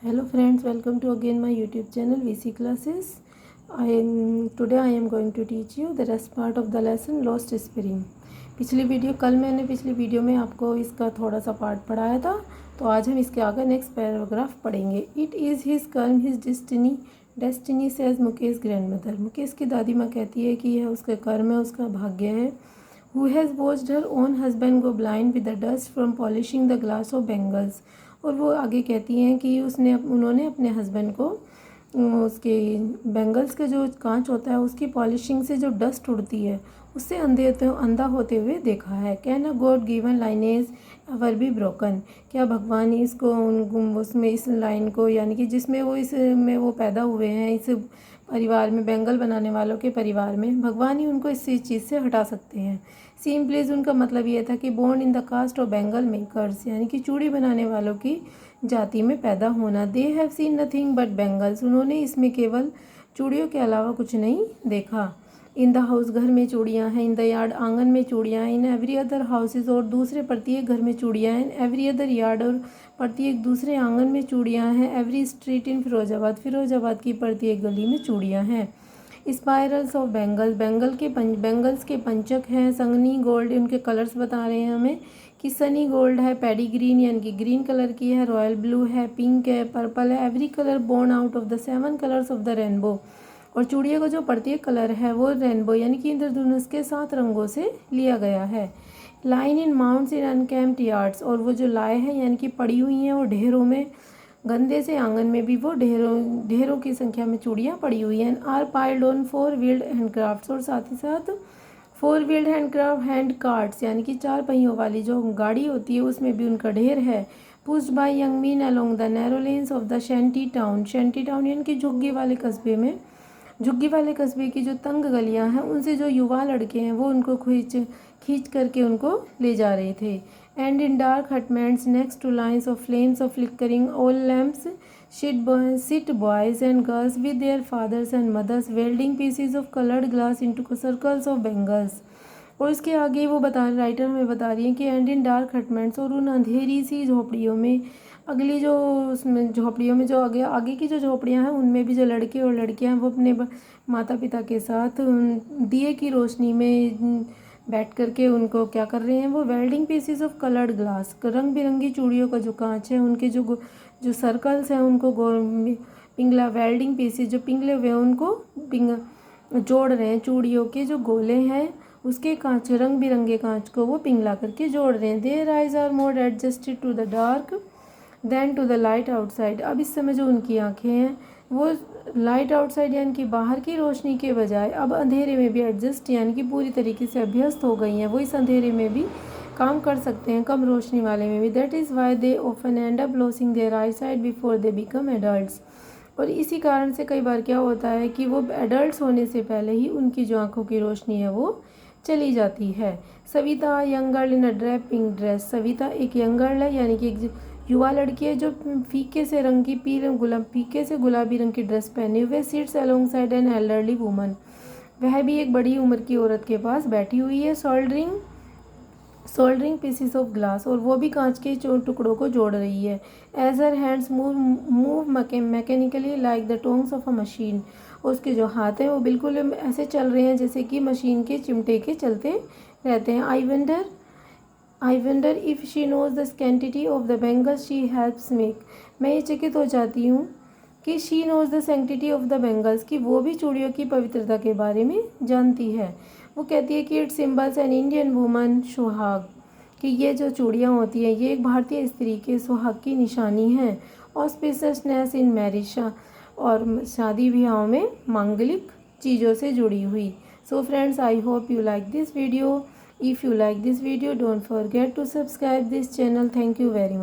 Hello friends, welcome to again my YouTube channel VC Classes. Today I am going to teach you the rest part of the lesson Lost Spring. मैंने पिछली video में आपको इसका थोड़ा सा part पढ़ाया था, तो आज हम इसके आगे नेक्स्ट पैराग्राफ पढ़ेंगे. इट इज़ हिज कर्म his destiny says Mukesh grandmother. Mukesh की दादी माँ कहती है कि यह उसका कर्म है, उसका भाग्य है. Who has watched her own husband go blind with the dust from polishing the glass of Bengals. और वो आगे कहती हैं कि उन्होंने अपने हस्बैंड को उसके बेंगल्स के जो कांच होता है उसकी पॉलिशिंग से जो डस्ट उड़ती है उससे अंधा होते हुए देखा है. Can a God given lineage ever be broken. क्या भगवान इसको उसमें इस लाइन को यानी कि जिसमें वो पैदा हुए हैं, इस परिवार में, बेंगल बनाने वालों के परिवार में, भगवान ही उनको इस चीज़ से हटा सकते हैं. सिंपलीज उनका मतलब ये था कि born in the caste of bangle makers यानी कि चूड़ी बनाने वालों की जाति में पैदा होना. They have seen nothing but bangles. उन्होंने इसमें केवल चूड़ियों के अलावा कुछ नहीं देखा. इन द हाउस घर में चूड़ियाँ हैं. इन द यार्ड आंगन में चूड़ियाँ हैं. इन एवरी अदर हाउसेज और दूसरे प्रत्येक घर में चूड़ियाँ हैं. एवरी अदर यार्ड और प्रत्येक दूसरे आंगन में चूड़ियाँ हैं. एवरी स्ट्रीट इन फिरोजाबाद की प्रत्येक गली में चूड़ियाँ हैं. स्पायरल्स ऑफ बेंगल्स के पंचक हैं. संगनी गोल्ड उनके कलर्स बता रहे हैं हमें कि सनी गोल्ड है, पैडी ग्रीन यानी कि ग्रीन कलर की है, रॉयल ब्लू है, पिंक है, पर्पल है. Every colour born out of the 7 colours of the rainbow. और चूड़ियों का जो प्रत्येक कलर है वो रेनबो यानी कि इंद्रधनुष के 7 रंगों से लिया गया है. Line in mounts in unkempt yards. और वो जो लाए हैं यानी कि पड़ी हुई हैं वो ढेरों में, गंदे से आंगन में भी वो ढेरों की संख्या में चूड़ियाँ पड़ी हुई हैं. Are piled on 4 wheeled handcrafts. और साथ ही साथ 4 व्हील्ड हैंड कार्ट्स यानी कि 4 पहियों वाली जो गाड़ी होती है उसमें भी उनका ढेर है. Pushed by young men along the narrow lanes of the shanty town यानी कि झुग्गी वाले कस्बे की जो तंग गलियां हैं उनसे जो युवा लड़के हैं वो उनको खींच करके उनको ले जा रहे थे. And in dark hutments next two lines of flames of flickering ओल lamps sit boys and girls with their fathers and mothers welding pieces of colored glass into circles of bangles. और इसके आगे वो राइटर हमें बता रही है कि एंड इन डार्क हटमेंट्स और उन अंधेरी सी झोपड़ियों में, अगली जो उसमें झोपड़ियों में जो आगे की जो झोपड़ियाँ हैं उनमें भी जो लड़के और लड़कियाँ हैं वो अपने माता पिता के साथ दिए की रोशनी में बैठ करके उनको क्या कर रहे हैं, वो welding PCs of coloured glass, रंग बिरंगी चूड़ियों का जो कांच है उनके जो सर्कल्स हैं उनको पिंगला वेल्डिंग पीसीज जो पिंगले हुए हैं उनको जोड़ रहे हैं. चूड़ियों के जो गोले हैं उसके कांच, रंग बिरंगे कांच को वो पिंगला करके जोड़ रहे हैं. Their eyes are more adjusted to the dark than to the light outside. अब इस समय जो उनकी आंखें हैं वो लाइट आउटसाइड यानी कि बाहर की रोशनी के बजाय अब अंधेरे में भी एडजस्ट यानी कि पूरी तरीके से अभ्यस्त हो गई हैं. वो इस अंधेरे में भी काम कर सकते हैं, कम रोशनी वाले में भी. That is why they often end up losing their eyesight before they become adults. और इसी कारण से कई बार क्या होता है कि वो एडल्ट्स होने से पहले ही उनकी जो आँखों की रोशनी है वो चली जाती है. Savita young girl in a drape pink dress. Savita एक यंग गर्ल है यानी कि एक युवा लड़की है जो फीके से गुलाबी रंग की ड्रेस पहने हुए sits alongside an elderly woman. वह भी एक बड़ी उम्र की औरत के पास बैठी हुई है. Soldering pieces of glass. और वो भी कांच के टुकड़ों को जोड़ रही है. As her hands move mechanically like the tongs of a machine. उसके जो हाथ हैं वो बिल्कुल ऐसे चल रहे हैं जैसे कि मशीन के चिमटे के चलते रहते हैं. I wonder if she knows the sanctity of the bangles she helps make. मैं ये चकित हो जाती हूँ कि she knows the sanctity of the bangles कि वो भी चूड़ियों की पवित्रता के बारे में जानती है. वो कहती है कि it symbols an Indian woman सुहाग, कि ये जो चूड़ियाँ होती हैं ये एक भारतीय स्त्री के सुहाग की निशानी है. ऑस्पिशियसनेस इन मैरिज और शादी ब्याहों में मांगलिक चीज़ों से जुड़ी हुई. So friends, I hope you like this video. If you like this video, don't forget to subscribe this channel. Thank you very much.